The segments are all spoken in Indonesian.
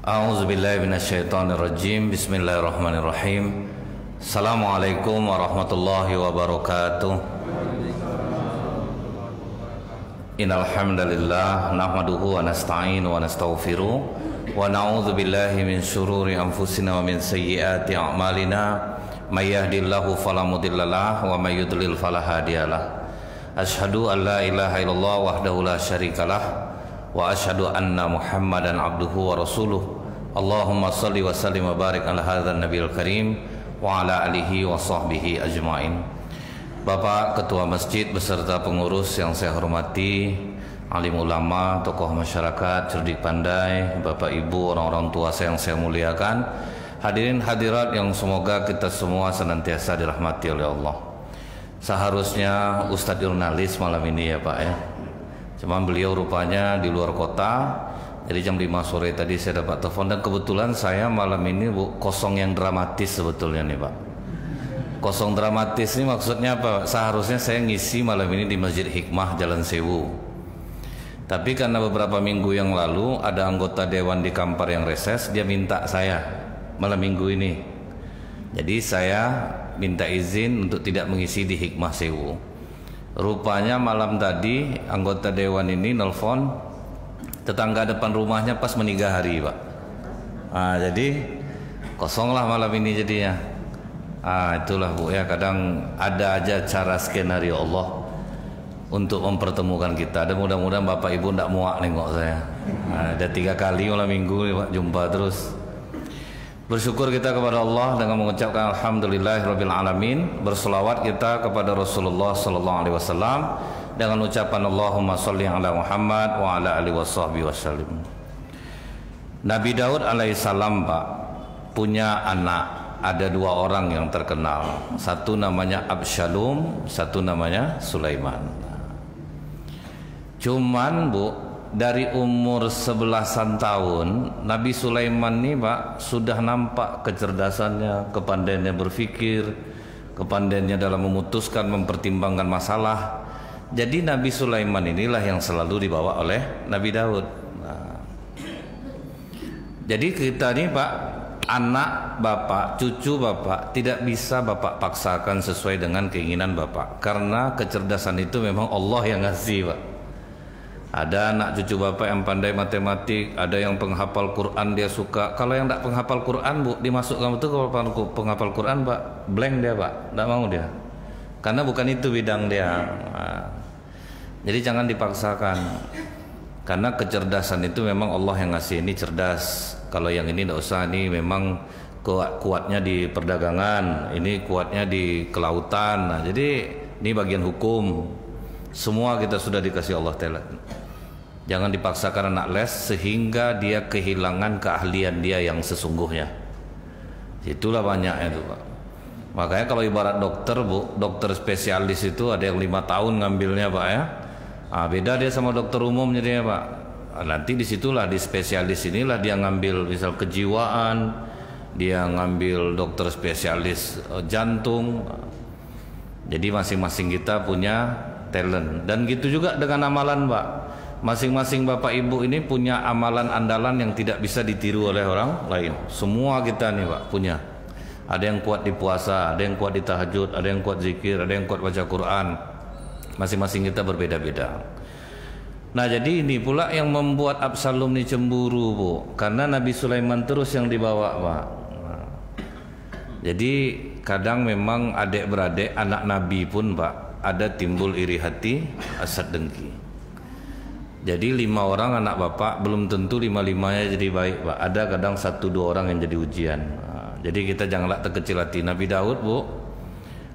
A'udzubillahi minasyaitonirrajim. Bismillahirrahmanirrahim. Assalamualaikum warahmatullahi wabarakatuh. Innal hamdalillah nahmaduhu wa nasta'inu wa nastaghfiruh wa na'udzu billahi min syururi anfusina wa min sayyiati a'malina. May yahdihillahu fala mudhillalah wa may yudlil fala hadiyalah. Asyhadu an la ilaha illallah wahdahu la syarikalah wa asyhadu anna Muhammadan abduhu wa rasuluh. Allahumma salli wa sallim wa barik ala hadzal nabiyil karim wa ala alihi wa sahbihi ajmain. Bapak Ketua Masjid beserta pengurus yang saya hormati, alim ulama, tokoh masyarakat, cerdik pandai, Bapak Ibu, orang-orang tua yang saya muliakan, hadirin hadirat yang semoga kita semua senantiasa dirahmati oleh Allah. Seharusnya Ustadz jurnalis malam ini ya Pak ya. Cuman beliau rupanya di luar kota. Jadi jam 5 sore tadi saya dapat telepon, dan kebetulan saya malam ini kosong yang dramatis sebetulnya nih Pak. Kosong dramatis ini maksudnya apa? Seharusnya saya ngisi malam ini di Masjid Hikmah Jalan Sewu. Tapi karena beberapa minggu yang lalu ada anggota dewan di Kampar yang reses, dia minta saya malam minggu ini. Jadi saya minta izin untuk tidak mengisi di Hikmah Sewu. Rupanya malam tadi anggota dewan ini nelfon tetangga depan rumahnya pas meninggal hari Pak. Jadi kosonglah malam ini jadinya. Itulah Bu ya, kadang ada aja cara skenario Allah untuk mempertemukan kita. Dan mudah-mudahan Bapak Ibu tidak muak nengok saya. Ada 3 kali malam minggu Pak jumpa terus. Bersyukur kita kepada Allah dengan mengucapkan alhamdulillahirabbil alamin. Berselawat kita kepada Rasulullah sallallahu alaihi wasallam dengan ucapan Allahumma sholli ala Muhammad wa ala alihi washabbihi wasallim. Nabi Daud alaihissalam Pak punya anak, ada 2 orang yang terkenal. Satu namanya Absalom, satu namanya Sulaiman. Cuman Bu, dari umur 11-an tahun Nabi Sulaiman nih Pak sudah nampak kecerdasannya, kepandaiannya berpikir, kepandaiannya dalam memutuskan, mempertimbangkan masalah. Jadi Nabi Sulaiman inilah yang selalu dibawa oleh Nabi Daud. Jadi kita nih Pak, anak Bapak, cucu Bapak tidak bisa Bapak paksakan sesuai dengan keinginan Bapak, karena kecerdasan itu memang Allah yang ngasih Pak. Ada anak cucu Bapak yang pandai matematik, ada yang penghafal Quran dia suka. Kalau yang tidak penghafal Quran Bu, dimasukkan itu kalau penghafal Quran Pak, blank dia Pak, tidak mau dia. Karena bukan itu bidang dia. Jadi jangan dipaksakan. Karena kecerdasan itu memang Allah yang ngasih. Ini cerdas. Kalau yang ini tidak usah. Ini memang kuatnya di perdagangan. Ini kuatnya di kelautan. Nah, jadi ini bagian hukum. Semua kita sudah dikasih Allah Ta'ala. Jangan dipaksakan anak les sehingga dia kehilangan keahlian dia yang sesungguhnya. Itulah banyaknya itu Pak. Makanya kalau ibarat dokter Bu, dokter spesialis itu ada yang 5 tahun ngambilnya Pak ya. Beda dia sama dokter umum jadinya Pak. Nanti disitulah di spesialis inilah dia ngambil misal kejiwaan, dia ngambil dokter spesialis jantung. Jadi masing-masing kita punya talent. Dan gitu juga dengan amalan Pak. Masing-masing Bapak Ibu ini punya amalan andalan yang tidak bisa ditiru oleh orang lain. Semua kita nih Pak punya. Ada yang kuat di puasa, ada yang kuat di tahajud, ada yang kuat zikir, ada yang kuat baca Quran. Masing-masing kita berbeda-beda. Nah jadi ini pula yang membuat Absalom ini cemburu Bu, karena Nabi Sulaiman terus yang dibawa Pak. Jadi kadang memang adik-beradik anak Nabi pun Pak ada timbul iri hati, hasad dengki. Jadi 5 orang anak Bapak belum tentu 5-5-nya jadi baik Pak. Ada kadang 1-2 orang yang jadi ujian. Jadi kita janganlah terkecil hati. Nabi Daud Bu,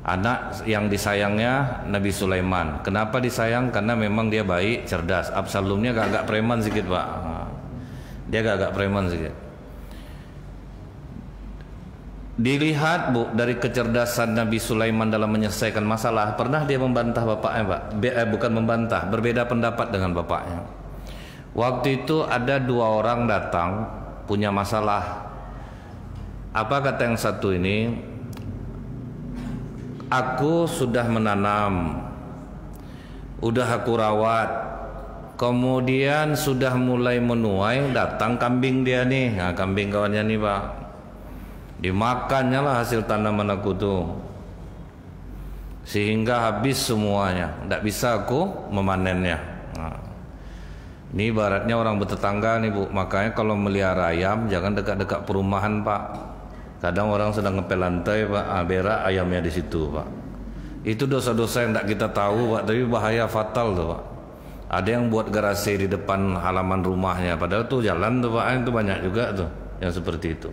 anak yang disayangnya Nabi Sulaiman. Kenapa disayang? Karena memang dia baik, cerdas. Absalomnya agak preman sedikit Pak. Dia agak preman sedikit. Dilihat Bu dari kecerdasan Nabi Sulaiman dalam menyelesaikan masalah. Pernah dia membantah bapaknya Pak? Bukan membantah, berbeda pendapat dengan bapaknya. Waktu itu ada 2 orang datang punya masalah. Apa kata yang satu ini? Aku sudah menanam, udah aku rawat, Kemudian sudah mulai menuai, datang kambing dia nih. Nah, kambing kawannya nih Pak, dimakannya lah hasil tanaman aku tuh, sehingga habis semuanya, tidak bisa aku memanennya. Nah, ini ibaratnya orang bertetangga nih Bu. Makanya kalau melihara ayam jangan dekat-dekat perumahan Pak. Kadang orang sedang ngepel lantai Pak, berak ayamnya di situ Pak. Itu dosa-dosa yang tidak kita tahu Pak, tapi bahaya fatal tuh Pak. Ada yang buat garasi di depan halaman rumahnya, padahal tuh jalan tuh Pak, itu banyak juga tuh yang seperti itu.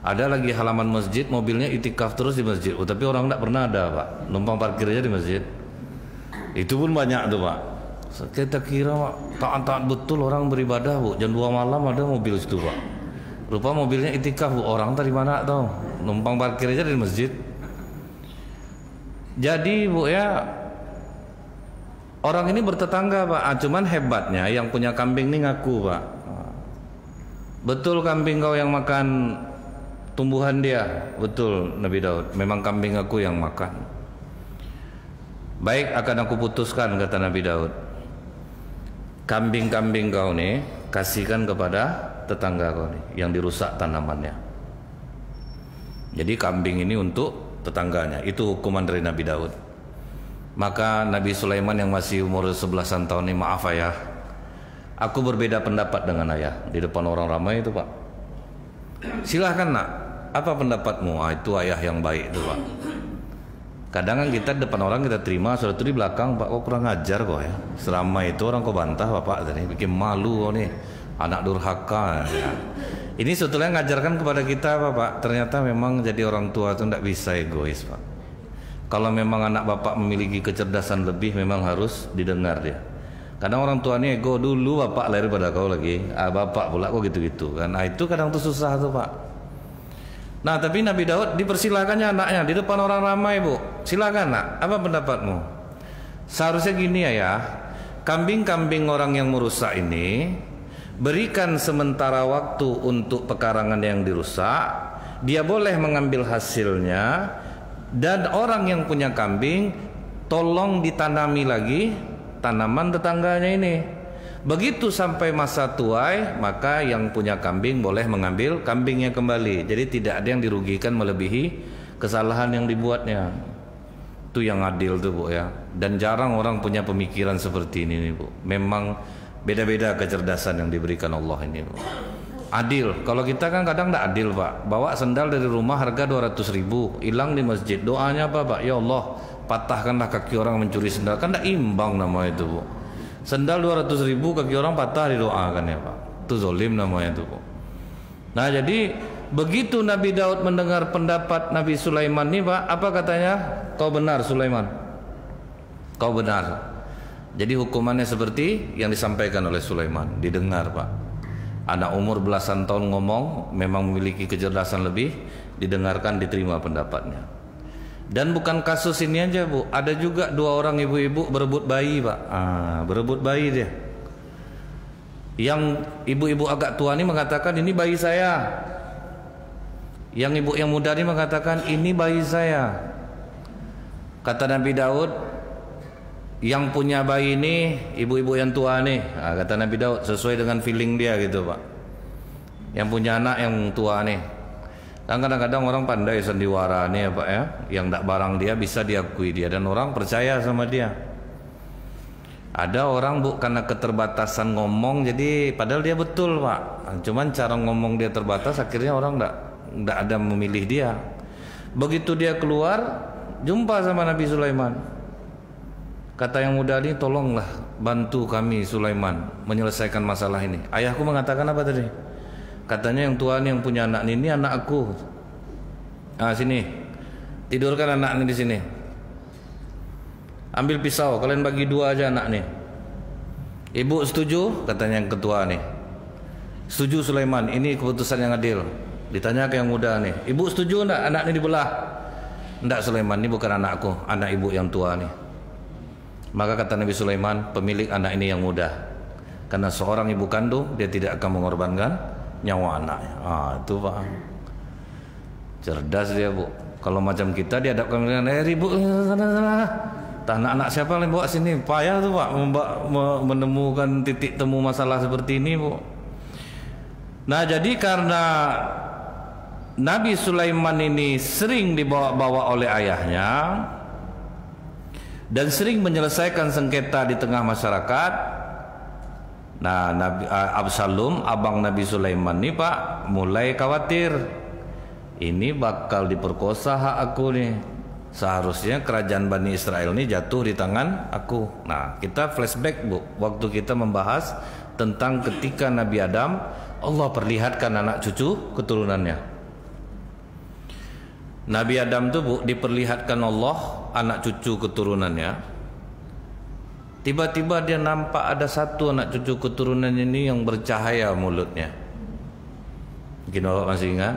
Ada lagi halaman masjid, mobilnya itikaf terus di masjid, tapi orang tidak pernah ada Pak, numpang parkir aja di masjid. Itu pun banyak tuh Pak. Kita kira Pak, taat-taat betul orang beribadah Bu, jam 2 malam ada mobil situ Pak. Rupa mobilnya itikaf Bu, orang tadi mana tuh, numpang parkir aja di masjid. Jadi Bu ya, orang ini bertetangga Pak, cuman hebatnya yang punya kambing ini ngaku Pak. Betul kambing kau yang makan tumbuhan dia? Betul Nabi Daud, memang kambing aku yang makan. Baik, akan aku putuskan, kata Nabi Daud. Kambing-kambing kau nih kasihkan kepada tetangga kau nih yang dirusak tanamannya. Jadi kambing ini untuk tetangganya, itu hukuman dari Nabi Daud. Maka Nabi Sulaiman yang masih umur 11-an tahun ini, maaf ayah, aku berbeda pendapat dengan ayah di depan orang ramai itu Pak. Silahkan nak, apa pendapatmu? Itu ayah yang baik itu Pak. Kadang kan kita di depan orang kita terima, sudah itu di belakang Pak, kok kurang ajar kok ya. Selama itu orang kok bantah Bapak tadi, bikin malu kok nih, anak durhaka ya. Ini sebetulnya ngajarkan kepada kita Bapak, ternyata memang jadi orang tua itu tidak bisa egois Pak. Kalau memang anak Bapak memiliki kecerdasan lebih, memang harus didengar dia. Kadang orang tua ini ego, dulu Bapak lahir pada kau lagi, Bapak pula kok gitu-gitu kan. Nah itu kadang tuh susah tuh Pak. Nah tapi Nabi Daud dipersilakannya anaknya di depan orang ramai Bu. Silakan nak, apa pendapatmu? Seharusnya gini ya, kambing-kambing orang yang merusak ini berikan sementara waktu untuk pekarangan yang dirusak. Dia boleh mengambil hasilnya. Dan orang yang punya kambing tolong ditanami lagi tanaman tetangganya ini. Begitu sampai masa tuai, maka yang punya kambing boleh mengambil kambingnya kembali. Jadi tidak ada yang dirugikan melebihi kesalahan yang dibuatnya. Itu yang adil tuh Bu ya. Dan jarang orang punya pemikiran seperti ini Bu. Memang beda-beda kecerdasan yang diberikan Allah ini Bu. Adil. Kalau kita kan kadang tidak adil Pak. Bawa sendal dari rumah harga 200.000, hilang di masjid. Doanya apa Pak? Ya Allah, patahkanlah kaki orang mencuri sendal. Kan tidak imbang nama itu Bu. Sendal 200.000, kaki orang patah didoakan ya Pak. Itu zolim namanya itu Bu. Nah jadi begitu Nabi Daud mendengar pendapat Nabi Sulaiman ini Pak, apa katanya? Kau benar Sulaiman, kau benar. Jadi hukumannya seperti yang disampaikan oleh Sulaiman, didengar Pak. Anak umur belasan tahun ngomong, memang memiliki kecerdasan lebih, didengarkan, diterima pendapatnya. Dan bukan kasus ini aja Bu, ada juga 2 orang ibu-ibu berebut bayi Pak. Berebut bayi dia. Yang ibu-ibu agak tua ini mengatakan ini bayi saya. Yang ibu yang muda ini mengatakan ini bayi saya. Kata Nabi Daud, yang punya bayi ini ibu-ibu yang tua nih. Kata Nabi Daud sesuai dengan feeling dia gitu Pak. Yang punya anak yang tua nih. Dan kadang-kadang orang pandai sandiwara nih ya Pak ya. Yang tak barang dia bisa diakui dia, dan orang percaya sama dia. Ada orang Bu karena keterbatasan ngomong, jadi padahal dia betul Pak. Cuman cara ngomong dia terbatas, akhirnya orang tidak ada memilih dia. Begitu dia keluar, jumpa sama Nabi Sulaiman. Kata yang muda ini, tolonglah bantu kami Sulaiman menyelesaikan masalah ini. Ayahku mengatakan apa tadi? Katanya yang tua yang punya anak ini anak aku. Sini, tidurkan anak ini di sini. Ambil pisau, kalian bagi 2 aja anak nih. Ibu setuju? Katanya yang ketua nih. Setuju Sulaiman, ini keputusan yang adil. Ditanya ke yang muda nih, ibu setuju enggak anak ini dibelah? Enggak Sulaiman, ini bukan anakku, anak ibu yang tua nih. Maka kata Nabi Sulaiman, pemilik anak ini yang muda. Karena seorang ibu kandung, dia tidak akan mengorbankan nyawa anaknya. Itu Pak. Cerdas dia Bu. Kalau macam kita dihadapkan dengan ribut, anak-anak siapa yang bawa sini? Payah tuh Pak menemukan titik temu masalah seperti ini, Bu. Nah, jadi karena Nabi Sulaiman ini sering dibawa-bawa oleh ayahnya dan sering menyelesaikan sengketa di tengah masyarakat. Nah, Absalom, abang Nabi Sulaiman ini Pak, mulai khawatir. Ini bakal diperkosa hak aku nih. Seharusnya kerajaan Bani Israel ini jatuh di tangan aku. Nah, kita flashback, Bu, waktu kita membahas tentang ketika Nabi Adam, Allah perlihatkan anak cucu keturunannya. Nabi Adam tuh, Bu, diperlihatkan Allah anak cucu keturunannya. Tiba-tiba dia nampak ada satu anak cucu keturunan ini yang bercahaya mulutnya. Mungkin Bapak masih ingat.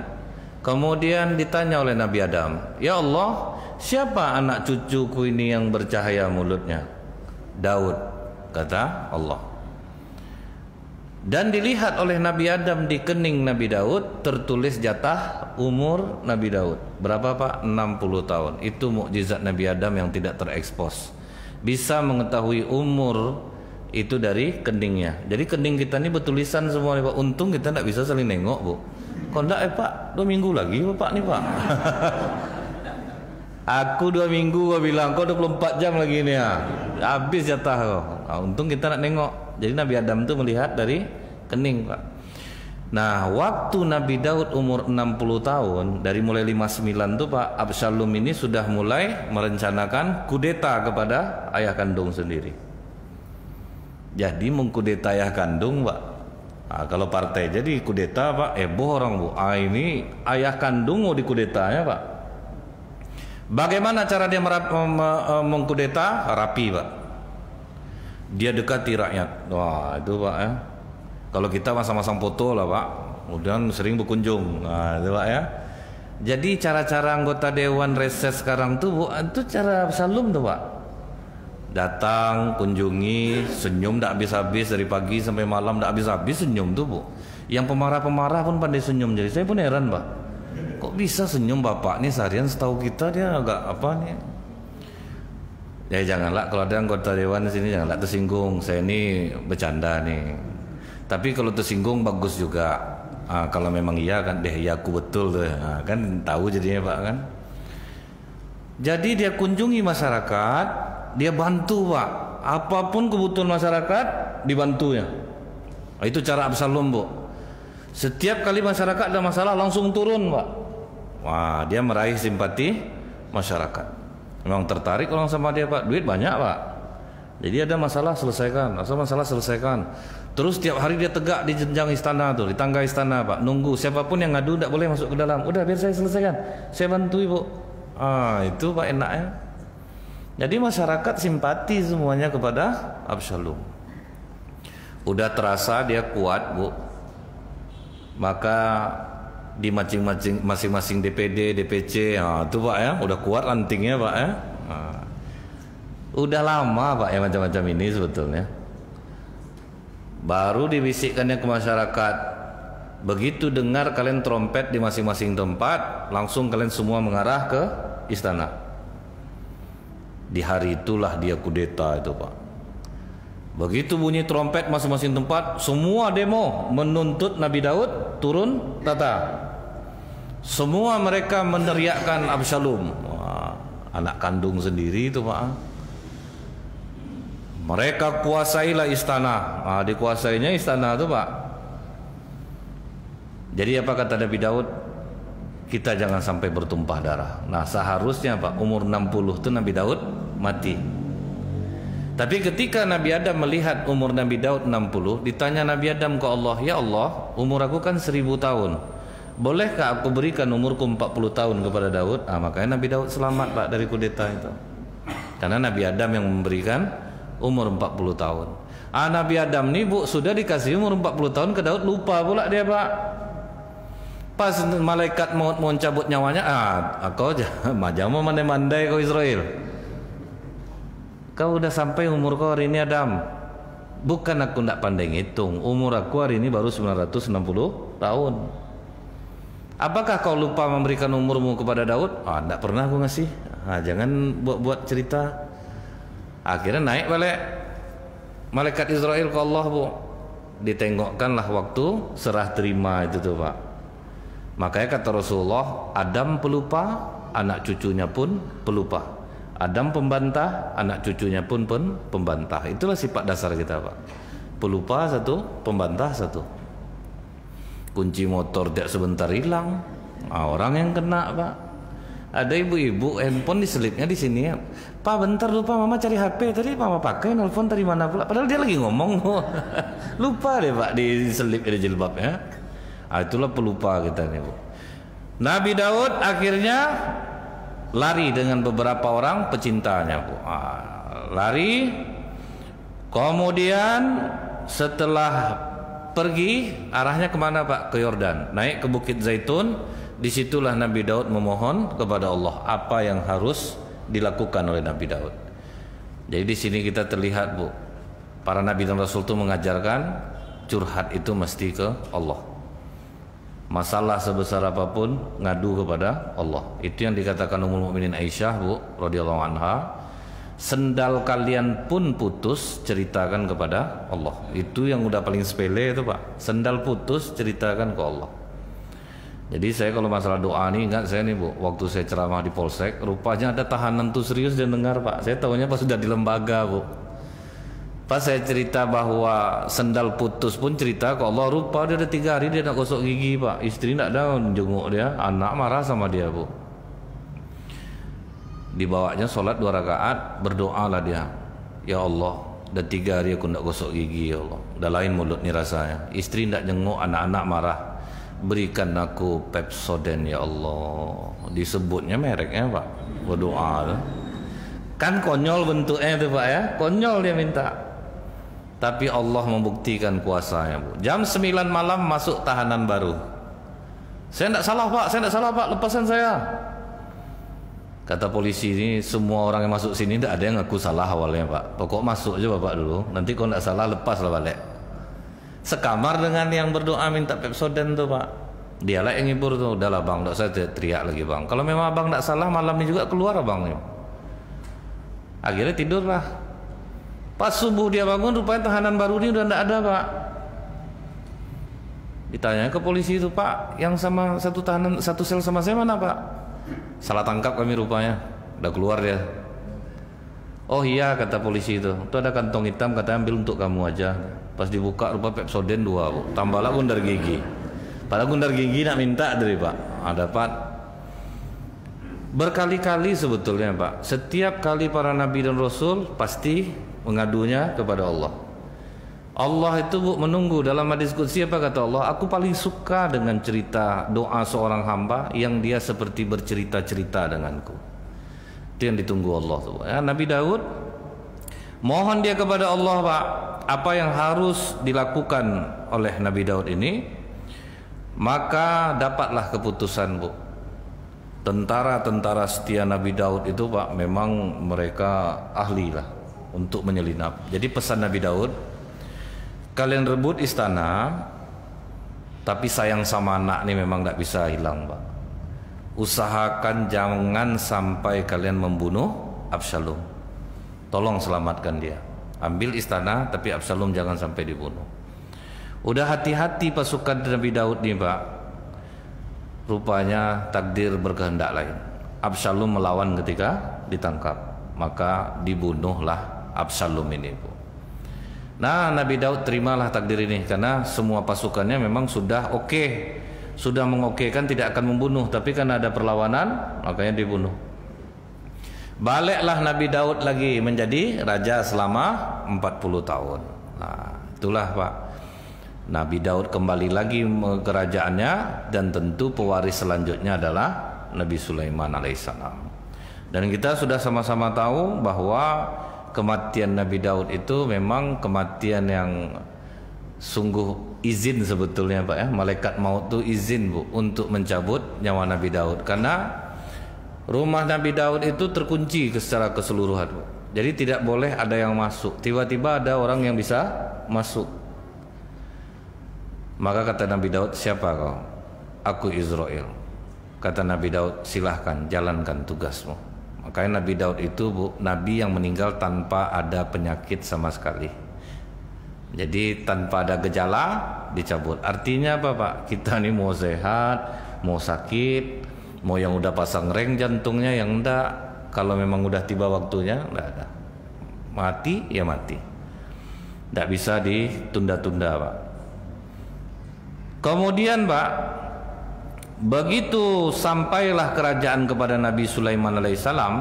Kemudian ditanya oleh Nabi Adam, "Ya Allah, siapa anak cucuku ini yang bercahaya mulutnya?" "Daud," kata Allah. Dan dilihat oleh Nabi Adam di kening Nabi Daud tertulis jatah umur Nabi Daud. Berapa Pak? 60 tahun. Itu mukjizat Nabi Adam yang tidak terekspos. Bisa mengetahui umur itu dari keningnya. Jadi kening kita ini bertulisan semua nih Pak. Untung kita tidak bisa saling nengok, Bu. Kok enggak Pak, 2 minggu lagi Bapak nih Pak. Aku 2 minggu gua bilang, kau 24 jam lagi nih ya. Habis jatah kau. Nah, untung kita nak nengok. Jadi Nabi Adam itu melihat dari kening Pak. Nah, waktu Nabi Daud umur 60 tahun, dari mulai 59 tuh Pak, Absalom ini sudah mulai merencanakan kudeta kepada ayah kandung sendiri. Jadi mengkudeta ayah kandung Pak. Nah, kalau partai jadi kudeta Pak, heboh orang Bu. Ini ayah kandung mau dikudetanya Pak. Bagaimana cara dia mengkudeta? Rapi Pak. Dia dekati rakyat. Wah itu Pak ya. Kalau kita masang-masang foto lah Pak, kemudian sering berkunjung. Nah itu Pak ya. Jadi cara-cara anggota Dewan Reses sekarang tuh Bu, itu cara Absalom tuh Pak. Datang, kunjungi, senyum tak habis-habis dari pagi sampai malam tak habis-habis senyum tuh Bu. Yang pemarah-pemarah pun pandai senyum. Jadi saya pun heran Pak. Kok bisa senyum Bapak nih seharian, setahu kita dia agak apa nih. Ya janganlah kalau ada anggota dewan di sini janganlah tersinggung. Saya ini bercanda nih. Tapi kalau tersinggung bagus juga. Kalau memang iya kan deh ya aku betul tuh. Kan tahu jadinya Pak kan. Jadi dia kunjungi masyarakat, dia bantu Pak. Apapun kebutuhan masyarakat dibantunya. Itu cara Absalom Bu. Setiap kali masyarakat ada masalah langsung turun Pak. Wah dia meraih simpati masyarakat. Memang tertarik orang sama dia Pak. Duit banyak Pak. Jadi ada masalah selesaikan, masalah selesaikan. Terus tiap hari dia tegak di jenjang istana tuh, di tangga istana Pak. Nunggu siapapun yang ngadu tidak boleh masuk ke dalam. Udah biar saya selesaikan, saya bantu Ibu. Itu Pak enaknya. Jadi masyarakat simpati semuanya kepada Absalom. Udah terasa dia kuat Bu. Maka di masing-masing DPD, DPC, itu Pak ya, udah kuat lantingnya Pak ya. Udah lama Pak ya macam-macam ini sebetulnya. Baru dibisikkannya ke masyarakat. Begitu dengar kalian trompet di masing-masing tempat, langsung kalian semua mengarah ke istana. Di hari itulah dia kudeta itu Pak. Begitu bunyi trompet masing-masing tempat, semua demo menuntut Nabi Daud turun tata. Semua mereka meneriakkan Absalom. Wah, anak kandung sendiri itu Pak. Mereka kuasailah istana. Dikuasainya istana itu Pak. Jadi apa kata Nabi Daud? Kita jangan sampai bertumpah darah. Nah seharusnya Pak umur 60 itu Nabi Daud mati. Tapi ketika Nabi Adam melihat umur Nabi Daud 60, ditanya Nabi Adam ke Allah, "Ya Allah, umur aku kan 1000 tahun. Bolehkah aku berikan umurku 40 tahun kepada Daud?" Makanya Nabi Daud selamat Pak dari kudeta itu. Karena Nabi Adam yang memberikan umur 40 tahun. Nabi Adam nih Bu sudah dikasih umur 40 tahun ke Daud, lupa pula dia Pak. Pas malaikat maut mau cabut nyawanya, kau jangan mandai-mandai kau Israel. Kau udah sampai umur kau hari ini Adam. Bukan aku tidak pandai ngitung. Umur aku hari ini baru 960 tahun. Apakah kau lupa memberikan umurmu kepada Daud? Tidak pernah aku ngasih. Jangan buat-buat cerita. Akhirnya naik balik malaikat Israel ke Allah, Bu. Ditengokkanlah waktu serah terima itu tuh, Pak. Makanya kata Rasulullah, Adam pelupa, anak cucunya pun pelupa. Adam pembantah, anak cucunya pun pembantah. Itulah sifat dasar kita, Pak. Pelupa satu, pembantah satu. Kunci motor tidak sebentar hilang, orang yang kena, Pak. Ada ibu-ibu handphone diselipnya di sini ya. Pak, bentar lupa mama cari HP tadi, mama pakai nelfon tadi mana pula. Padahal dia lagi ngomong. Lupa deh, Pak, diselip di jilbabnya. Itulah pelupa kita nih, Bu. Nabi Daud akhirnya lari dengan beberapa orang pecintanya, Bu. Lari. Kemudian setelah pergi, arahnya kemana, Pak? Ke Yordan. Naik ke Bukit Zaitun. Disitulah Nabi Daud memohon kepada Allah apa yang harus dilakukan oleh Nabi Daud. Jadi di sini kita terlihat, Bu, para Nabi dan Rasul itu mengajarkan curhat itu mesti ke Allah. Masalah sebesar apapun ngadu kepada Allah. Itu yang dikatakan Ummul Mukminin Aisyah, Bu, radhiyallahu anha. Sendal kalian pun putus, ceritakan kepada Allah. Itu yang udah paling sepele itu, Pak. Sendal putus, ceritakan ke Allah. Jadi saya kalau masalah doa nih, ingat saya nih, Bu, waktu saya ceramah di Polsek, rupanya ada tahanan tuh serius dia dengar, Pak. Saya tahunya pas sudah di lembaga, Bu. Pas saya cerita bahwa sendal putus pun cerita ke Allah, rupa dia ada 3 hari dia nak gosok gigi, Pak. Istri nak ada jenguk dia, anak marah sama dia, Bu. Dibawanya sholat 2 rakaat, berdoalah dia, ya Allah, udah 3 hari aku nak gosok gigi, ya Allah. Udah lain mulut nih rasanya. Istri nak jenguk, anak-anak marah. Berikan aku Pepsodent, ya Allah. Disebutnya mereknya, Pak. Berdoa. Kan konyol bentuknya itu, Pak, ya. Konyol dia minta. Tapi Allah membuktikan kuasanya, Bu. Jam 9 malam masuk tahanan baru. Saya tidak salah, Pak. Saya tidak salah, Pak. Lepasan saya. Kata polisi ini, semua orang yang masuk sini tidak ada yang ngaku salah awalnya, Pak. Pokok masuk aja Bapak dulu. Nanti kalau tidak salah lepaslah balik. Sekamar dengan yang berdoa minta Pepsodent tuh, Pak. Dialah yang ngibur tuh. Udahlah bang, tidak saya teriak lagi bang. Kalau memang abang tidak salah, malam ini juga keluar abang. Akhirnya tidurlah. Pas subuh dia bangun, rupanya tahanan baru ini udah tidak ada, Pak. Ditanya ke polisi itu, Pak, yang sama satu tahanan, satu sel sama saya mana, Pak? Salah tangkap kami rupanya. Udah keluar dia. Oh iya, kata polisi itu ada kantong hitam, katanya ambil untuk kamu aja. Pas dibuka rupa Pepsodent 2, Bu. Tambahlah gundar gigi. Padahal gundar gigi nak minta dari, Pak. Dapat. Berkali-kali sebetulnya, Pak. Setiap kali para nabi dan rasul pasti mengadunya kepada Allah. Allah itu, Bu, menunggu. Dalam hadis qudsi apa kata Allah? Aku paling suka dengan cerita doa seorang hamba yang dia seperti bercerita-cerita denganku. Itu yang ditunggu Allah, ya. Nabi Daud mohon dia kepada Allah, Pak, apa yang harus dilakukan oleh Nabi Daud ini, maka dapatlah keputusan, Bu. Tentara-tentara setia Nabi Daud itu, Pak, memang mereka ahli lah untuk menyelinap. Jadi pesan Nabi Daud, kalian rebut istana, tapi sayang sama anak ini memang tidak bisa hilang, Pak. Usahakan jangan sampai kalian membunuh Absalom. Tolong selamatkan dia. Ambil istana, tapi Absalom jangan sampai dibunuh. Udah hati-hati pasukan Nabi Daud nih, Pak. Rupanya takdir berkehendak lain. Absalom melawan ketika ditangkap, maka dibunuhlah Absalom ini, Bu. Nah, Nabi Daud terimalah takdir ini karena semua pasukannya memang sudah oke, sudah mengokekan tidak akan membunuh, tapi karena ada perlawanan, makanya dibunuh. Baliklah Nabi Daud lagi menjadi raja selama 40 tahun. Nah, itulah, Pak. Nabi Daud kembali lagi ke kerajaannya, dan tentu pewaris selanjutnya adalah Nabi Sulaiman alaihissalam. Dan kita sudah sama-sama tahu bahwa kematian Nabi Daud itu memang kematian yang sungguh izin sebetulnya, Pak, ya. Malaikat maut itu izin, Bu, untuk mencabut nyawa Nabi Daud karena rumah Nabi Daud itu terkunci secara keseluruhan, Bu. Jadi tidak boleh ada yang masuk. Tiba-tiba ada orang yang bisa masuk. Maka kata Nabi Daud, siapa kau? Aku Israel. Kata Nabi Daud, silahkan jalankan tugasmu. Makanya Nabi Daud itu nabi yang meninggal tanpa ada penyakit sama sekali. Jadi tanpa ada gejala dicabut. Artinya apa Pak? Kita nih mau sehat, mau sakit, mau yang udah pasang reng jantungnya, yang enggak, kalau memang udah tiba waktunya enggak ada. Mati ya mati. Enggak bisa ditunda-tunda Pak. Kemudian Pak, begitu sampailah kerajaan kepada Nabi Sulaiman alaihissalam,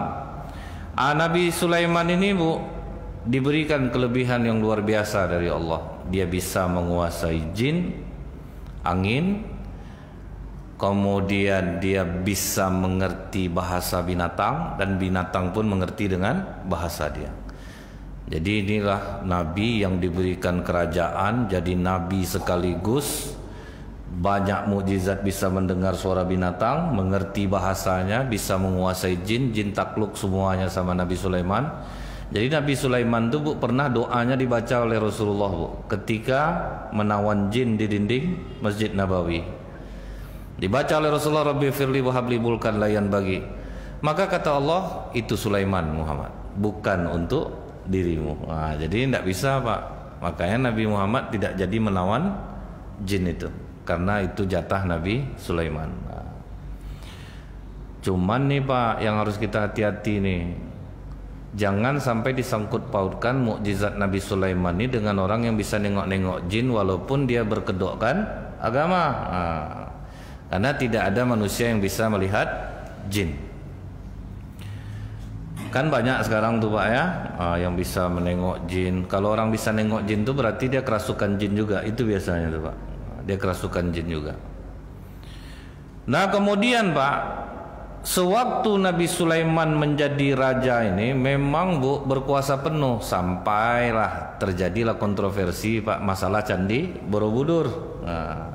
Nabi Sulaiman ini diberikan kelebihan yang luar biasa dari Allah. Dia bisa menguasai jin, angin, kemudian dia bisa mengerti bahasa binatang, dan binatang pun mengerti dengan bahasa dia. Jadi inilah nabi yang diberikan kerajaan, jadi nabi sekaligus banyak mukjizat, bisa mendengar suara binatang, mengerti bahasanya, bisa menguasai jin, jin takluk semuanya sama Nabi Sulaiman. Jadi Nabi Sulaiman itu pernah doanya dibaca oleh Rasulullah ketika menawan jin di dinding Masjid Nabawi. Dibaca oleh Rasulullah, Rabbi firli wa habli mulkan la yanbaghi. Maka kata Allah, itu Sulaiman Muhammad, bukan untuk dirimu. Nah, jadi tidak bisa Pak. Makanya Nabi Muhammad tidak jadi menawan jin itu, karena itu jatah Nabi Sulaiman. Nah, cuman nih Pak, yang harus kita hati-hati nih, jangan sampai disangkut pautkan mukjizat Nabi Sulaiman ini dengan orang yang bisa nengok-nengok jin walaupun dia berkedokkan agama. Nah, karena tidak ada manusia yang bisa melihat jin. Kan banyak sekarang tuh Pak ya, yang bisa menengok jin. Kalau orang bisa nengok jin tuh berarti dia kerasukan jin juga. Itu biasanya tuh Pak, dia kerasukan jin juga. Nah kemudian Pak, sewaktu Nabi Sulaiman menjadi raja ini memang berkuasa penuh, sampailah terjadilah kontroversi Pak, masalah Candi Borobudur. Nah,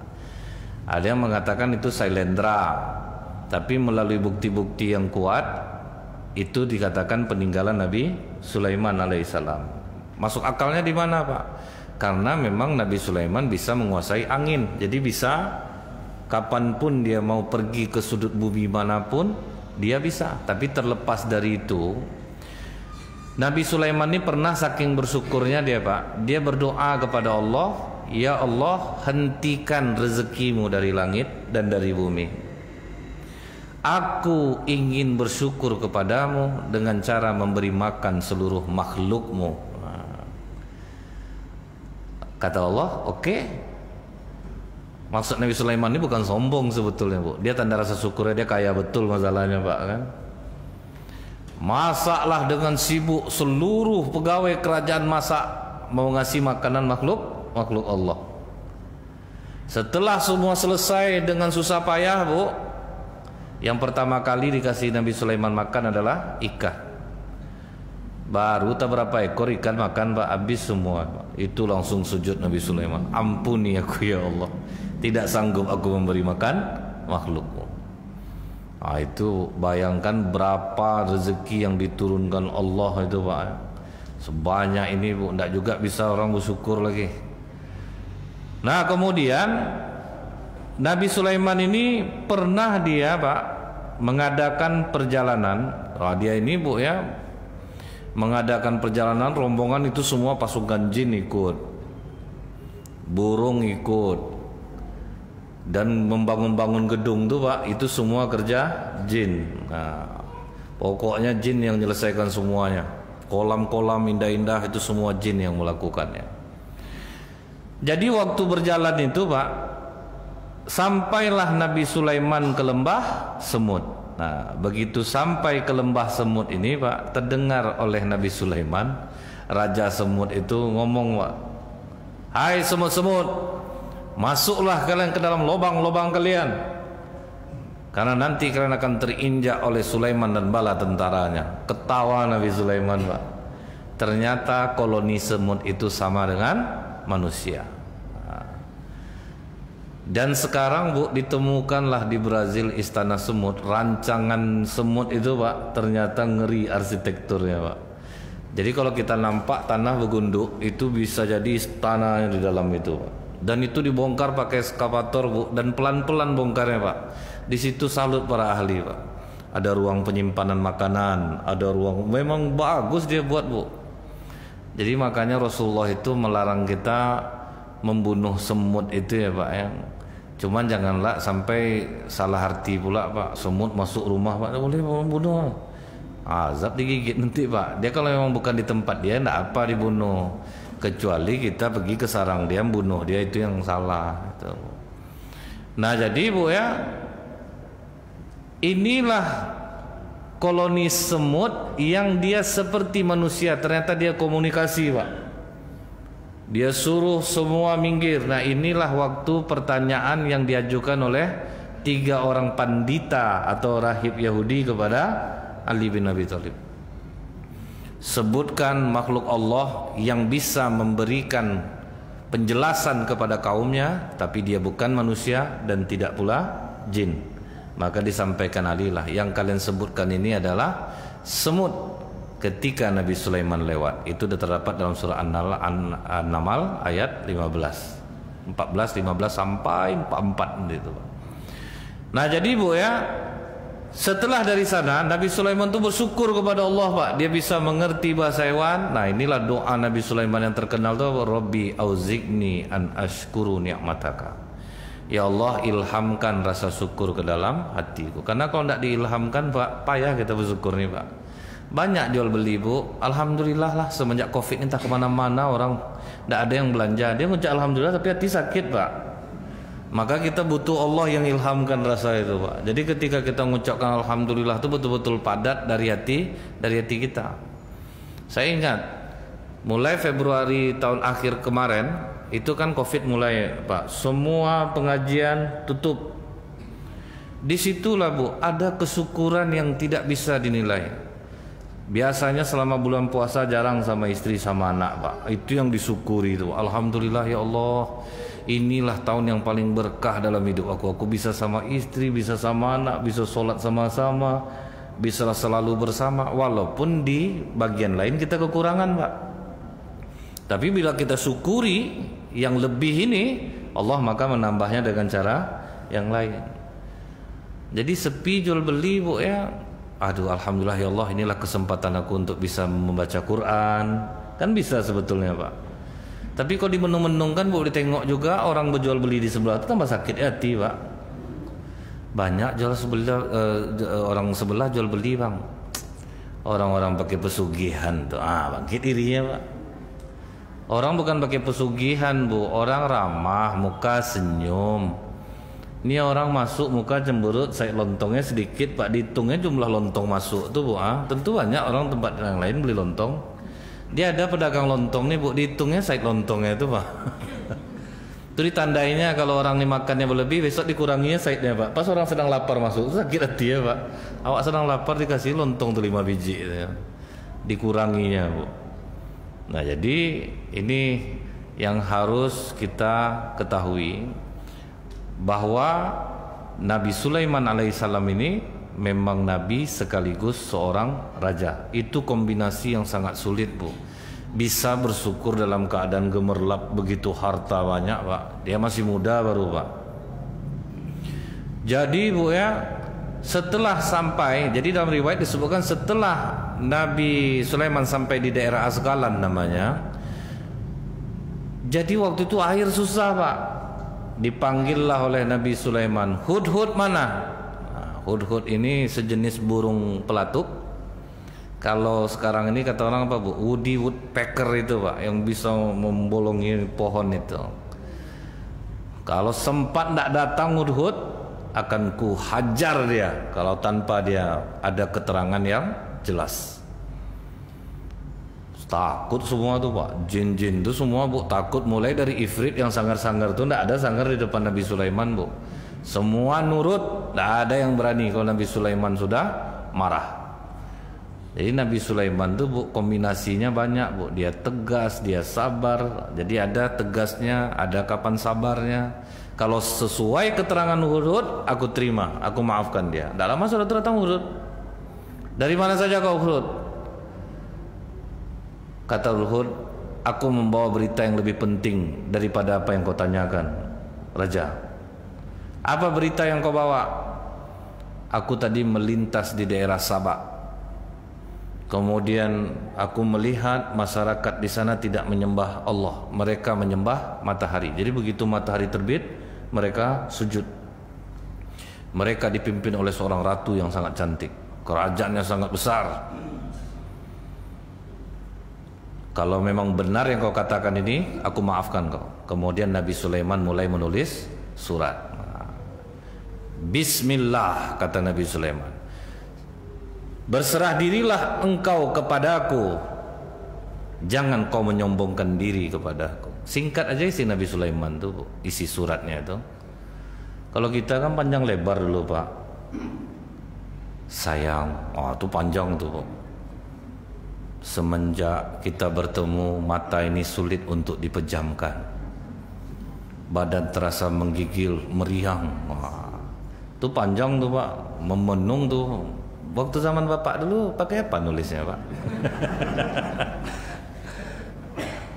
ada yang mengatakan itu Sailendra, tapi melalui bukti-bukti yang kuat itu dikatakan peninggalan Nabi Sulaiman alaihissalam. Masuk akalnya di mana Pak? Karena memang Nabi Sulaiman bisa menguasai angin, jadi bisa kapanpun dia mau pergi ke sudut bumi manapun dia bisa. Tapi terlepas dari itu, Nabi Sulaiman ini pernah saking bersyukurnya dia Pak, dia berdoa kepada Allah, ya Allah hentikan rezekimu dari langit dan dari bumi. Aku ingin bersyukur kepadamu dengan cara memberi makan seluruh makhlukmu. Kata Allah, oke. Maksud Nabi Sulaiman ini bukan sombong sebetulnya Bu. Dia tanda rasa syukurnya, dia kaya betul masalahnya Pak kan. Masaklah dengan sibuk, seluruh pegawai kerajaan masak, mau ngasih makanan makhluk Allah. Setelah semua selesai dengan susah payah Bu, yang pertama kali dikasih Nabi Sulaiman makan adalah ikan. Baru tak berapa ekor ikan makan Pak, habis semua Pak. Itu langsung sujud Nabi Sulaiman, ampuni aku ya Allah, tidak sanggup aku memberi makan makhlukmu. Nah, itu bayangkan berapa rezeki yang diturunkan Allah itu Pak. Sebanyak ini Bu, tidak juga bisa orang bersyukur lagi. Nah kemudian Nabi Sulaiman ini pernah dia Pak mengadakan perjalanan. Dia ini Bu ya, mengadakan perjalanan rombongan itu semua pasukan jin ikut, burung ikut, dan membangun-bangun gedung tuh Pak, itu semua kerja jin. Nah, pokoknya jin yang menyelesaikan semuanya. Kolam-kolam indah-indah itu semua jin yang melakukannya. Jadi waktu berjalan itu Pak, sampailah Nabi Sulaiman ke lembah semut. Nah, begitu sampai ke lembah semut ini Pak, terdengar oleh Nabi Sulaiman, raja semut itu ngomong Pak, hai semut-semut, masuklah kalian ke dalam lubang-lubang kalian, karena nanti kalian akan terinjak oleh Sulaiman dan bala tentaranya. Ketawa Nabi Sulaiman Pak, ternyata koloni semut itu sama dengan manusia. Dan sekarang Bu, ditemukanlah di Brazil istana semut. Rancangan semut itu Pak, ternyata ngeri arsitekturnya Pak. Jadi kalau kita nampak tanah begunduk, itu bisa jadi istana di dalam itu Pak. Dan itu dibongkar pakai eskavator Bu, dan pelan-pelan bongkarnya Pak. Di situ salut para ahli Pak. ada ruang penyimpanan makanan, ada ruang, memang bagus dia buat, Bu. Jadi makanya Rasulullah itu melarang kita membunuh semut itu ya, Pak ya. Cuman janganlah sampai salah arti pula, Pak. Semut masuk rumah, Pak, boleh membunuh. Azab digigit nanti, Pak. Dia kalau memang bukan di tempat dia, enggak apa dibunuh. Kecuali kita pergi ke sarang dia, bunuh dia, itu yang salah. Gitu. Nah jadi, Bu ya, inilah koloni semut yang dia seperti manusia. Ternyata dia komunikasi, Pak. Dia suruh semua minggir. Nah inilah waktu pertanyaan yang diajukan oleh 3 orang pandita atau rahib Yahudi kepada Ali bin Abi Thalib. Sebutkan makhluk Allah yang bisa memberikan penjelasan kepada kaumnya, tapi dia bukan manusia dan tidak pula jin. Maka disampaikan Ali lah, yang kalian sebutkan ini adalah semut ketika Nabi Sulaiman lewat. Itu sudah terdapat dalam surah An-Naml ayat 15, 14, 15 sampai 44 gitu. Nah jadi, Bu ya, setelah dari sana Nabi Sulaiman itu bersyukur kepada Allah, Pak. Dia bisa mengerti bahasa hewan. Nah inilah doa Nabi Sulaiman yang terkenal tuh, Rabbi auzi'ni an ashkuru ni'mataka. Ya Allah, ilhamkan rasa syukur ke dalam hatiku. Karena kalau tidak diilhamkan, Pak, payah kita bersyukur nih, Pak. Banyak jual beli, Bu. Alhamdulillah lah, semenjak Covid entah kemana-mana orang tidak ada yang belanja. Dia ngucap alhamdulillah tapi hati sakit, Pak. Maka kita butuh Allah yang ilhamkan rasa itu, Pak. Jadi ketika kita mengucapkan alhamdulillah itu betul-betul padat dari hati kita. Saya ingat mulai Februari tahun akhir kemarin itu kan Covid mulai, Pak. Semua pengajian tutup. Disitulah, Bu, ada kesyukuran yang tidak bisa dinilai. Biasanya selama bulan puasa jarang sama istri sama anak, Pak. Itu yang disyukuri itu. Alhamdulillah ya Allah, inilah tahun yang paling berkah dalam hidup aku. Aku bisa sama istri, bisa sama anak, bisa sholat sama-sama, bisa selalu bersama. Walaupun di bagian lain kita kekurangan, Pak. Tapi bila kita syukuri yang lebih ini, Allah maka menambahnya dengan cara yang lain. Jadi sepi jual beli, Bu ya. Aduh, alhamdulillah ya Allah, inilah kesempatan aku untuk bisa membaca Quran. Kan bisa sebetulnya, Pak. Tapi kalau dimenung-menungkan, Bu, ditengok juga orang berjual beli di sebelah itu tambah sakit hati, Pak. Banyak jual sebelah, orang sebelah jual beli, Bang. Orang-orang pakai pesugihan tuh, bangkit dirinya, Pak. Orang bukan pakai pesugihan, Bu. Orang ramah, muka senyum. Ini orang masuk muka cemberut, saya lontongnya sedikit, Pak, dihitungnya jumlah lontong masuk tuh, Bu. Tentu banyak orang tempat yang lain beli lontong. Dia ada pedagang lontong nih, Bu, dihitungnya saya lontongnya itu, Pak. Itu ditandainya kalau orang ini makannya berlebih, besok dikuranginya saidnya, Pak. Pas orang sedang lapar masuk, sakit hati ya, Pak. Awak sedang lapar dikasih lontong tuh 5 biji gitu ya. Dikuranginya, Bu. Nah, jadi ini yang harus kita ketahui, bahwa Nabi Sulaiman alaihissalam ini memang nabi sekaligus seorang raja. Itu kombinasi yang sangat sulit, Bu. Bisa bersyukur dalam keadaan gemerlap begitu harta banyak, Pak. Dia masih muda baru, Pak. Jadi, Bu ya, setelah sampai, jadi dalam riwayat disebutkan setelah Nabi Sulaiman sampai di daerah Asqalan namanya. Jadi waktu itu air susah, Pak. Dipanggillah oleh Nabi Sulaiman, Hudhud mana? Hudhud ini sejenis burung pelatuk. Kalau sekarang ini kata orang apa, Bu? Woody woodpecker itu, Pak, yang bisa membolongi pohon itu. Kalau sempat tidak datang Hudhud, akan ku hajar dia kalau tanpa dia ada keterangan yang jelas. Takut semua tuh, Pak. Jin-jin itu semua, Bu, takut. Mulai dari ifrit yang sangar-sangar tuh, tidak ada sangar di depan Nabi Sulaiman, Bu. Semua nurut, tidak ada yang berani kalau Nabi Sulaiman sudah marah. Jadi Nabi Sulaiman tuh, Bu, kombinasinya banyak, Bu. Dia tegas, dia sabar. Jadi ada tegasnya, ada kapan sabarnya. Kalau sesuai keterangan Hudhud, aku terima, aku maafkan dia. Tidak lama sudah datang Hudhud. Dari mana saja kau, Hudhud? Kata Hudhud, aku membawa berita yang lebih penting daripada apa yang kau tanyakan, Raja. Apa berita yang kau bawa? aku tadi melintas di daerah Sabak. Kemudian aku melihat masyarakat di sana tidak menyembah Allah, mereka menyembah matahari. Jadi begitu matahari terbit, mereka sujud. Mereka dipimpin oleh seorang ratu yang sangat cantik, kerajaannya sangat besar. Kalau memang benar yang kau katakan ini, aku maafkan kau. Kemudian Nabi Sulaiman mulai menulis surat. Bismillah, kata Nabi Sulaiman, berserah dirilah engkau kepadaku, jangan kau menyombongkan diri kepadaku. Singkat aja isi Nabi Sulaiman tuh, isi suratnya itu. Kalau kita kan panjang lebar dulu Pak. Sayang, itu panjang tuh Pak. Semenjak kita bertemu, mata ini sulit untuk dipejamkan. Badan terasa menggigil, meriang. Itu panjang tuh Pak, memenung tuh. Waktu zaman Bapak dulu pakai apa nulisnya Pak?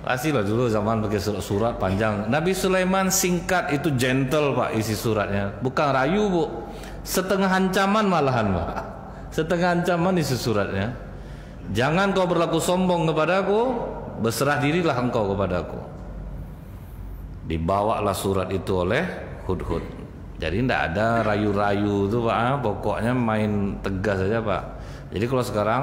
Pastilah dulu zaman pakai surat panjang. Nabi Sulaiman singkat, itu gentle Pak isi suratnya. Bukan rayu Bu, setengah ancaman malahan Pak. Setengah ancaman isi suratnya. Jangan kau berlaku sombong kepadaku, berserah dirilah engkau kepadaku. Dibawalah surat itu oleh Hudhud. Jadi tidak ada rayu-rayu tuh Pak, pokoknya main tegas saja Pak. Jadi kalau sekarang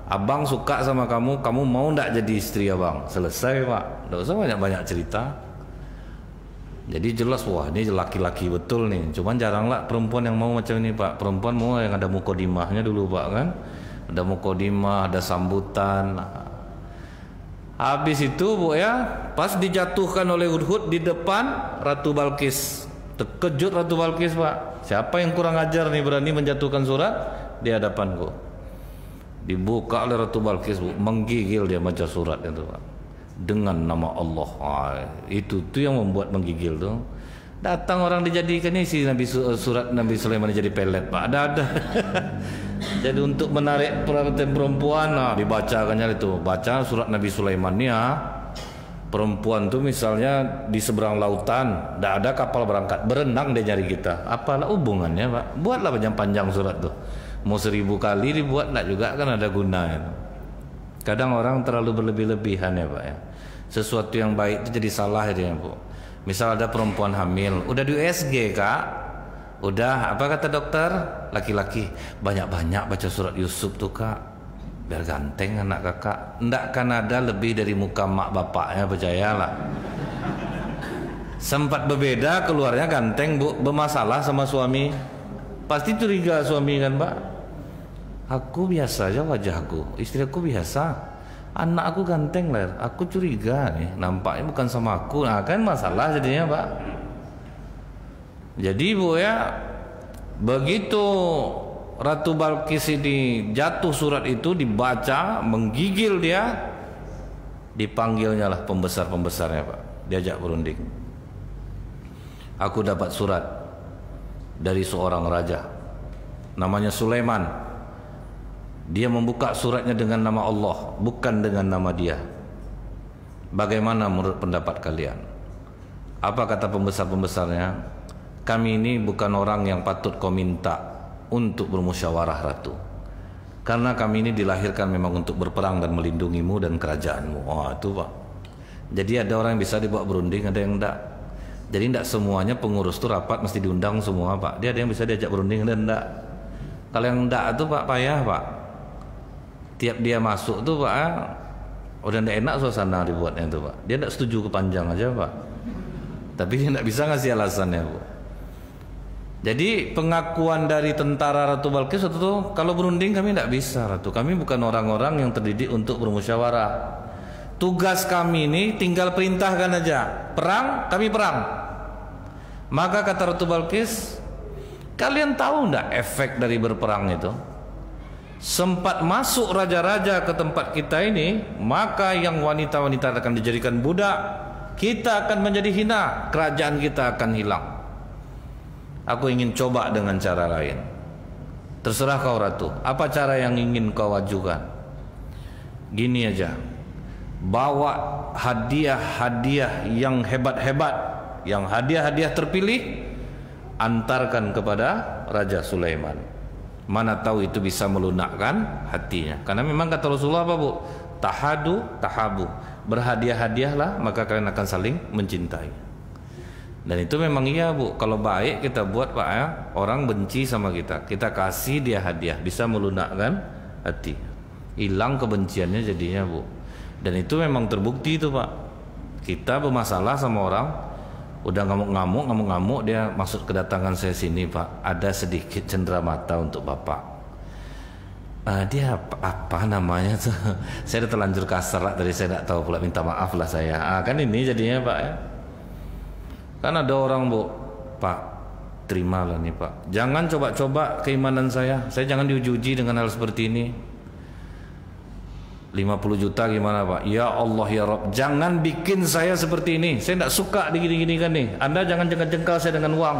abang suka sama kamu, kamu mau tidak jadi istri abang? Selesai Pak, tidak usah banyak-banyak cerita. Jadi jelas, wah ini laki-laki betul nih. Cuman jaranglah perempuan yang mau macam ini Pak. Perempuan mau yang ada mukodimahnya dulu Pak kan. Ada mukodimah, ada sambutan. Habis itu Bu ya, pas dijatuhkan oleh Hudhud di depan Ratu Balqis. Terkejut Ratu Balqis Pak. Siapa yang kurang ajar nih berani menjatuhkan surat di hadapanku? Dibuka oleh Ratu Balqis Bu, menggigil dia baca surat itu Pak. Dengan nama Allah. Itu tuh yang membuat menggigil tuh. Datang orang dijadikan isi surat Nabi Sulaiman jadi pelet Pak. Ada. Jadi untuk menarik perhatian perempuan, dibacakannya itu. Baca surat Nabi Sulaiman nih ya. Perempuan tuh misalnya di seberang lautan, tidak ada kapal berangkat, berenang dia nyari kita. Apalah hubungannya Pak? Buatlah panjang-panjang surat tuh. Mau 1000 kali dibuat tidak juga kan ada gunanya. Kadang orang terlalu berlebih-lebihan ya Pak ya. Sesuatu yang baik itu jadi salah ya Bu. Misal ada perempuan hamil, udah di USG Kak. Udah, apa kata dokter? Laki-laki, banyak-banyak baca surat Yusuf tuh Kak, biar ganteng anak kakak. Ndak kan ada lebih dari muka mak bapaknya, percayalah. Sempat berbeda, keluarnya ganteng Bu, bermasalah sama suami. Pasti curiga suami kan Pak. Aku biasa aja wajahku, istri aku biasa, anak aku ganteng lah. Aku curiga nih, nampaknya bukan sama aku. Nah kan masalah jadinya Pak. Jadi Bu ya, begitu Ratu Balqis ini jatuh surat itu, dibaca, menggigil dia, dipanggilnya lah pembesar-pembesarnya Pak, diajak berunding. Aku dapat surat dari seorang raja, namanya Sulaiman. Dia membuka suratnya dengan nama Allah, bukan dengan nama dia. Bagaimana menurut pendapat kalian? Apa kata pembesar-pembesarnya? Kami ini bukan orang yang patut kau minta untuk bermusyawarah Ratu, karena kami ini dilahirkan memang untuk berperang dan melindungimu dan kerajaanmu. Itu Pak. Jadi ada orang yang bisa dibawa berunding, ada yang enggak. Jadi enggak semuanya pengurus itu rapat mesti diundang semua Pak. Dia ada yang bisa diajak berunding, ada enggak. Kalau yang enggak itu Pak payah Pak. Tiap dia masuk tuh Pak, udah enggak enak suasana dibuatnya itu Pak. Dia enggak setuju kepanjang aja Pak. Tapi dia enggak bisa ngasih alasannya Bu. Jadi pengakuan dari tentara Ratu Balqis itu, kalau berunding kami tidak bisa Ratu. Kami bukan orang-orang yang terdidik untuk bermusyawarah. Tugas kami ini tinggal perintahkan aja. Perang, kami perang. Maka kata Ratu Balqis, kalian tahu tidak efek dari berperang itu? Sempat masuk raja-raja ke tempat kita ini, maka yang wanita-wanita akan dijadikan budak. Kita akan menjadi hina, kerajaan kita akan hilang. Aku ingin coba dengan cara lain. Terserah kau Ratu, apa cara yang ingin kau ajukan? Gini aja, bawa hadiah-hadiah yang hebat-hebat, yang hadiah-hadiah terpilih, antarkan kepada Raja Sulaiman. Mana tahu itu bisa melunakkan hatinya. Karena memang kata Rasulullah apa bu? Tahadu, tahabu. Berhadiah-hadiahlah maka kalian akan saling mencintai. Dan itu memang iya bu. Kalau baik kita buat pak ya, orang benci sama kita, kita kasih dia hadiah, bisa melunakkan hati. Hilang kebenciannya jadinya bu. Dan itu memang terbukti itu pak. Kita bermasalah sama orang, udah ngamuk-ngamuk dia maksud kedatangan saya sini pak, ada sedikit cenderamata untuk bapak. Dia apa namanya tuh? Saya udah terlanjur kasar lah, tadi saya tidak tahu pula, minta maaf lah saya. Kan ini jadinya pak ya. Kan ada orang bu, pak terimalah nih pak, jangan coba-coba keimanan saya jangan diuji-uji dengan hal seperti ini. 50 juta gimana pak? Ya Allah ya Rabb, jangan bikin saya seperti ini, saya tidak suka digini-gini kan nih. Anda jangan jengkal saya dengan uang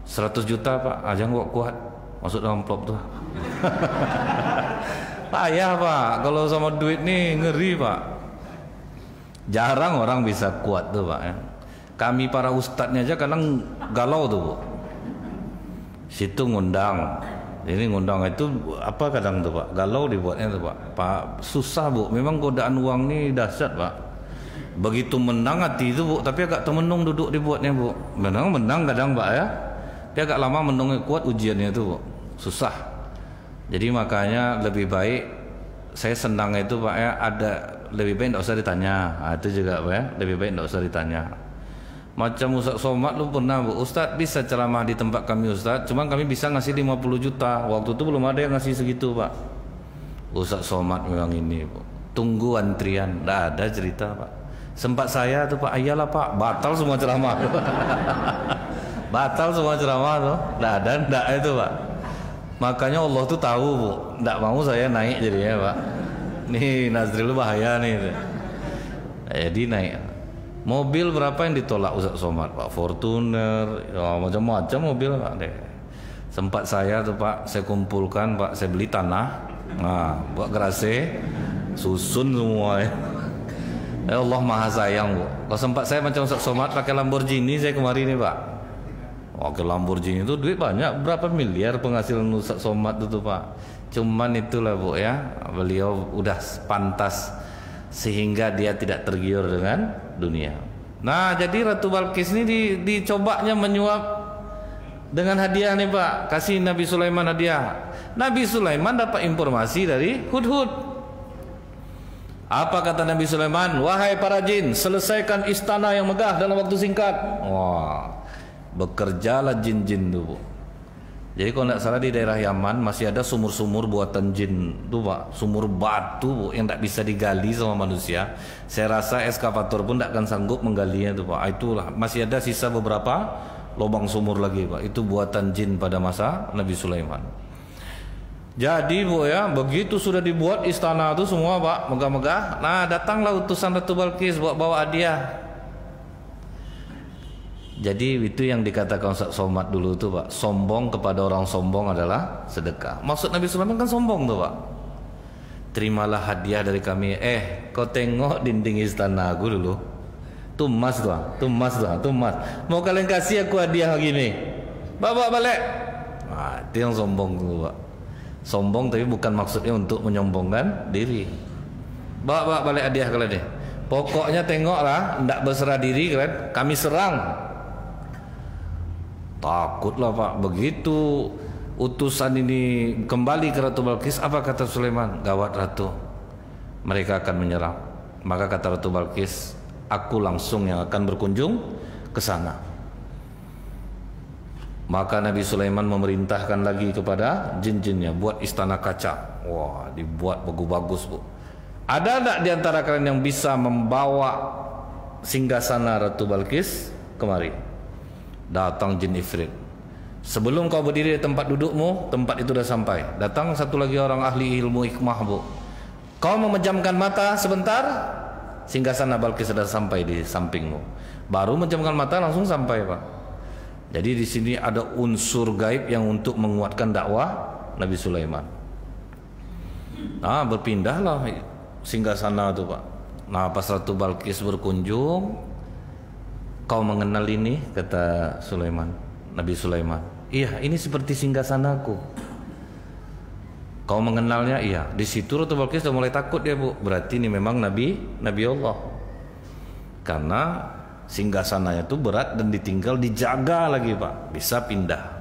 100 juta pak, jangan kok kuat masuk dalam amplop tuh. Payah pak, kalau sama duit nih ngeri pak. Jarang orang bisa kuat tuh pak ya. Kami para ustadznya aja kadang galau tuh bu. Situ ngundang, ini ngundang itu apa kadang tuh pak, galau dibuatnya tuh pak. Susah bu, memang godaan uang nih dahsyat pak. Begitu menang hati itu bu, tapi agak temenung duduk dibuatnya bu. Menang kadang pak ya, dia agak lama menungnya kuat ujiannya itu bu, susah. Jadi makanya lebih baik, saya senang itu pak ya, ada lebih baik tidak usah ditanya. Itu juga pak ya, lebih baik tidak usah ditanya. Macam Ustaz Somad lu pernah bu, Ustaz bisa ceramah di tempat kami Ustaz, cuma kami bisa ngasih 50 juta. Waktu itu belum ada yang ngasih segitu pak. Ustaz Somad memang ini bu, tunggu antrian, tidak ada cerita pak. Sempat saya tuh pak, ayalah pak, batal semua ceramah. Batal semua ceramah tuh, tidak itu pak. Makanya Allah tuh tahu bu, tidak mau saya naik jadinya pak. Nih Nazril bahaya nih. Jadi naik. Mobil berapa yang ditolak Ustaz Somad pak? Fortuner, ya, macam-macam mobil pak deh. Sempat saya tuh pak, saya kumpulkan pak, saya beli tanah, buat gerase, susun semua ya. Allah maha sayang bu. Kalau sempat saya macam Ustaz Somad pakai Lamborghini saya kemarin nih pak. Oke Lamborghini itu duit banyak, berapa miliar penghasilan Ustaz Somad itu pak. Cuman itulah bu ya, beliau udah pantas sehingga dia tidak tergiur dengan dunia. Nah jadi Ratu Balqis ini dicobanya menyuap dengan hadiah nih pak, kasih Nabi Sulaiman hadiah. Nabi Sulaiman dapat informasi dari Hudhud. Apa kata Nabi Sulaiman? Wahai para jin, selesaikan istana yang megah dalam waktu singkat. Wah, bekerjalah jin-jin dulu. Jadi kalau tidak salah di daerah Yaman masih ada sumur-sumur buatan jin tuh pak, sumur batu bu, yang tidak bisa digali sama manusia. Saya rasa eskavator pun tidak akan sanggup menggalinya tuh pak. Itulah masih ada sisa beberapa lubang sumur lagi pak. Itu buatan jin pada masa Nabi Sulaiman. Jadi bu ya, begitu sudah dibuat istana itu semua pak, megah-megah. Nah datanglah utusan Ratu Balqis bawa hadiah. Jadi itu yang dikatakan Ustaz Somad dulu tuh pak, sombong kepada orang sombong adalah sedekah. Maksud Nabi Sulaiman kan sombong tuh pak. Terimalah hadiah dari kami. Kau tengok dinding istana aku dulu, tuh emas tuh, tuh emas tuh, tuh emas. Mau kalian kasih aku hadiah gini, bawa balik. Nah, itu yang sombong tuh pak. Sombong tapi bukan maksudnya untuk menyombongkan diri. Bawa balik hadiah kalian deh. Pokoknya tengoklah, tidak berserah diri kalian, kami serang. Takutlah pak. Begitu utusan ini kembali ke Ratu Balqis, apa kata Sulaiman? Gawat Ratu, mereka akan menyerang. Maka kata Ratu Balqis, aku langsung yang akan berkunjung ke sana. Maka Nabi Sulaiman memerintahkan lagi kepada jin-jinnya, buat istana kaca. Wah, dibuat bagus-bagus bu. Ada tak di antara kalian yang bisa membawa singgasana Ratu Balqis kemari? Datang jin ifrit. Sebelum kau berdiri di tempat dudukmu, tempat itu sudah sampai. Datang satu lagi orang ahli ilmu hikmah bu. Kau memejamkan mata sebentar, singgasana Balqis sudah sampai di sampingmu. Baru memejamkan mata langsung sampai pak. Jadi di sini ada unsur gaib yang untuk menguatkan dakwah Nabi Sulaiman. Nah berpindahlah singgasana itu pak. Nah pas Ratu Balqis berkunjung, kau mengenal ini, kata Sulaiman, Nabi Sulaiman. Iya, ini seperti singgasanaku. Kau mengenalnya? Iya. Di situ Ratu Balqis sudah mulai takut dia, Bu. Berarti ini memang Nabi Allah. Karena singgasananya itu berat dan ditinggal dijaga lagi, Pak. Bisa pindah.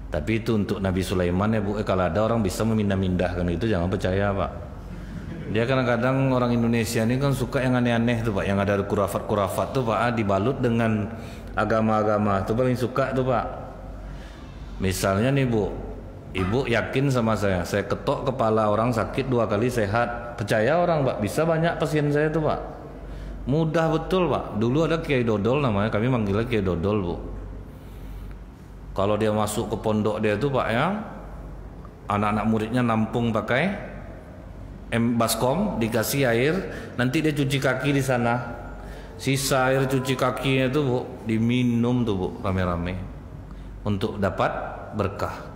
Tapi itu untuk Nabi Sulaiman ya, Bu. Kalau ada orang bisa memindah-mindahkan itu jangan percaya, Pak. Dia kadang-kadang orang Indonesia ini kan suka yang aneh-aneh tuh, Pak. Yang ada kurafat-kurafat tuh, Pak. Dibalut dengan agama-agama. Itu paling suka tuh, Pak. Misalnya nih, Bu. Ibu yakin sama saya ketok kepala orang sakit 2 kali sehat. Percaya orang, Pak. Bisa banyak pasien saya tuh, Pak. Mudah betul, Pak. Dulu ada Kiai Dodol namanya. Kami manggilnya Kiai Dodol, Bu. Kalau dia masuk ke pondok dia tuh, Pak, ya, anak-anak muridnya nampung pakai baskom, dikasih air, nanti dia cuci kaki di sana. Sisa air cuci kakinya itu, Bu, diminum tuh, Bu, rame-rame untuk dapat berkah.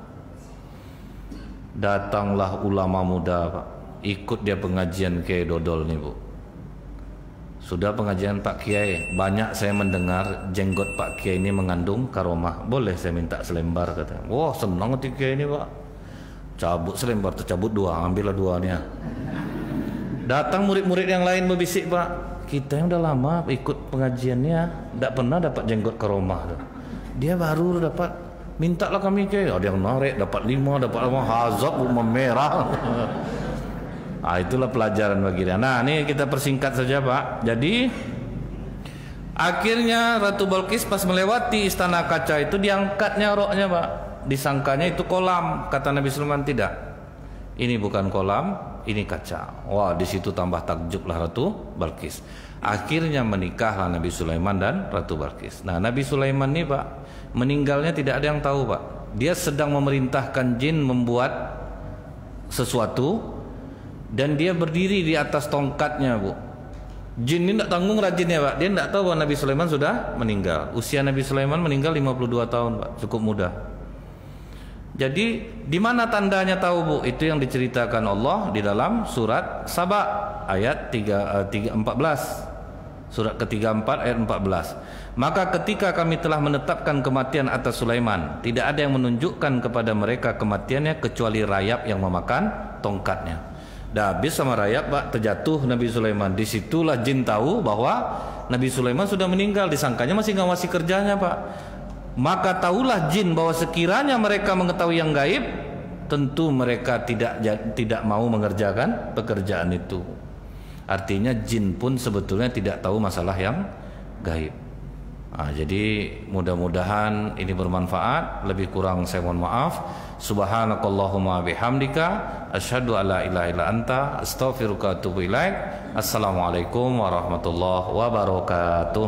Datanglah ulama muda, Pak, ikut dia pengajian Kiai Dodol nih, Bu. Sudah pengajian Pak Kiai, banyak saya mendengar jenggot Pak Kiai ini mengandung karomah. Boleh saya minta selembar, katanya. Wah, senang hati Kiai ini, Pak. Cabut selembar, tercabut 2, ambillah 2-nya. Datang murid-murid yang lain berbisik, Pak. Kita yang udah lama ikut pengajiannya, tidak pernah dapat jenggot karomah. Dia baru dapat, mintalah kami Kiai. Ada yang narik, dapat 5, dapat 5, hazab, merah. Nah, itulah pelajaran bagi dia. Nah, ini kita persingkat saja, Pak. Jadi akhirnya Ratu Balqis pas melewati istana kaca itu diangkatnya roknya, Pak. Disangkanya itu kolam. Kata Nabi Sulaiman, tidak. Ini bukan kolam, ini kaca. Wah, di situ tambah takjublah Ratu Balqis. Akhirnya menikahlah Nabi Sulaiman dan Ratu Balqis. Nah, Nabi Sulaiman ini, Pak, meninggalnya tidak ada yang tahu, Pak. Dia sedang memerintahkan jin membuat sesuatu. Dan dia berdiri di atas tongkatnya, Bu. Jin ini tidak tanggung rajinnya, Pak. Dia tidak tahu bahwa Nabi Sulaiman sudah meninggal. Usia Nabi Sulaiman meninggal 52 tahun, Pak. Cukup muda. Jadi di mana tandanya tahu, Bu? Itu yang diceritakan Allah di dalam surat Saba ayat 14. Surat ke-34 ayat 14. Maka ketika kami telah menetapkan kematian atas Sulaiman, tidak ada yang menunjukkan kepada mereka kematiannya kecuali rayap yang memakan tongkatnya. Dah habis sama rayap, Pak, terjatuh Nabi Sulaiman. Disitulah jin tahu bahwa Nabi Sulaiman sudah meninggal. Disangkanya masih ngawasi kerjanya, Pak. Maka tahulah jin bahwa sekiranya mereka mengetahui yang gaib, tentu mereka tidak mau mengerjakan pekerjaan itu. Artinya jin pun sebetulnya tidak tahu masalah yang gaib. Nah, jadi mudah-mudahan ini bermanfaat. Lebih kurang saya mohon maaf. Subhanakallahumma bihamdika asyhadu alla ilaha illa anta astaghfiruka wa atubu ilaik. Assalamualaikum warahmatullahi wabarakatuh.